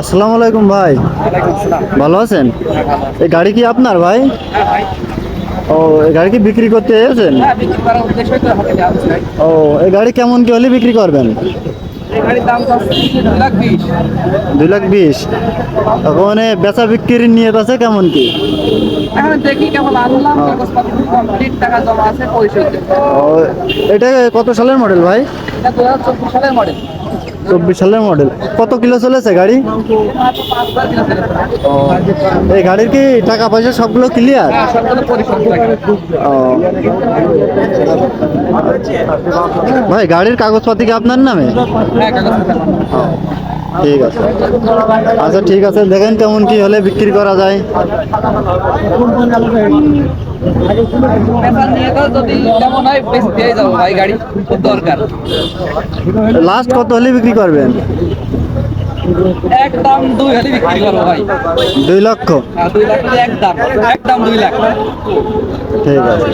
আসসালামু আলাইকুম ভাই, ভালো আছেন? এই গাড়ি কি আপনার ভাই? ও, এই গাড়ি কি বিক্রি করতে এসেছেন? ও, এই গাড়ি কেমন কি হলে বিক্রি করবেন? 2,20,000। এখন মানে বেচা বিক্রির নিয়ত আছে কেমন কি? ও, এটা কত সালের মডেল ভাই? 24 সালের মডেল। কত কিলো চলেছে গাড়ি? ও, এই গাড়ির কি টাকা পয়সা সবগুলো ক্লিয়ার? ও ভাই, গাড়ির কাগজপাতি কি আপনার নামে? ও, ঠিক আছে। আচ্ছা ঠিক আছে, দেখেন কেমন কি হলে বিক্রি করা যায়। লাস্ট কত হলে বিক্রি করবেন? একদম 2 হলে বিক্রি করবো ভাই। 2 লক্ষ? 2 লাখ একদম, একদম 2 লাখ। ঠিক আছে।